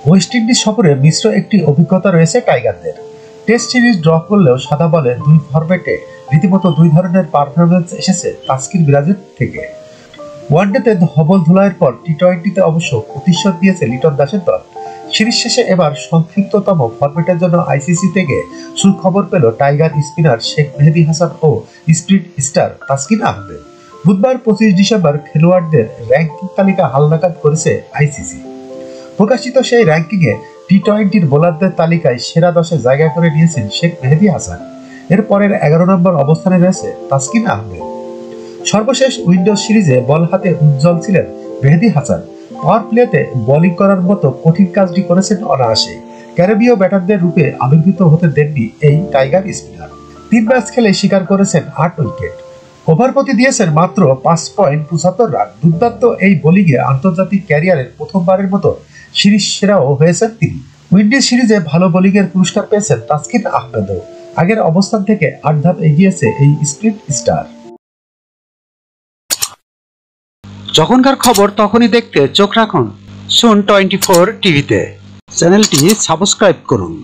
West Indies সফরে মিশ্র একটি অভিজ্ঞতা রয়েছে টাইগারদের। টেস্ট সিরিজ ড্র করলেও সাদা বলে দুই ফরম্যাটে রীতিমতো দুই ধরনের পারফরম্যান্স এসেছে তাসকিন মিরাজের থেকে। ওয়ানডেতে ধবল ধুলাইয়ের পর টি-20তে অবশ্য প্রতিশোধ দিয়েছে লিটন দাসের দল। সিরিজ শেষে এবার সংক্ষিপ্ততম ফরম্যাটের জন্য আইসিসি থেকে সুখবর পেল টাইগার স্পিনার শেখ মেহেদী হাসান ও স্প্রিট স্টার তাসকিন আহমেদ। বুধবার 25 ডিসেম্বর খেলোয়াড়দের র্যাঙ্কিং তালিকা হালনাগাদ করেছে আইসিসি। প্রকাশিত সেই র্যাঙ্কিংয়ে টি-20 বোলারদের তালিকায় সেরা 10-এ জায়গা করে নিয়েছেন শেখ মেহেদী হাসান। এর পরের 11 নম্বর অবস্থানে রয়েছে তাসকিন আহমেদ। সর্বশেষ উইন্ডোজ সিরিজে বল হাতে উজ্জ্বল ছিলেন মেহেদী হাসান। পাওয়ার প্লেতে বোলিং করার মতো কঠিন কাজটি করেছেন অনায়াসে। ক্যারিবীয় ব্যাটারদের রূপে আবির্ভূত হতে দেননি এই টাইগার স্পিনার। 3 ম্যাচ খেলে শিকার করেছেন 8 উইকেট। ওভার প্রতি দিয়েছেন মাত্র 5.75 রান। দুর্দান্ত এই বোলিংয়ে আন্তর্জাতিক ক্যারিয়ারের প্রথমবারের মতো সিরিজ সেরাও হয়েছেন তিনি। উইন্ডিজ সিরিজে ভালো বোলিংয়ের পুরস্কার পেয়েছেন তাসকিন আহমেদও। আগের অবস্থান থেকে 8 ধাপ এগিয়েছে এই স্প্রিট স্টার। যখনকার খবর তখনই দেখতে চোখ রাখুন সুন 24 টিভিতে। চ্যানেলটি সাবস্ক্রাইব করুন।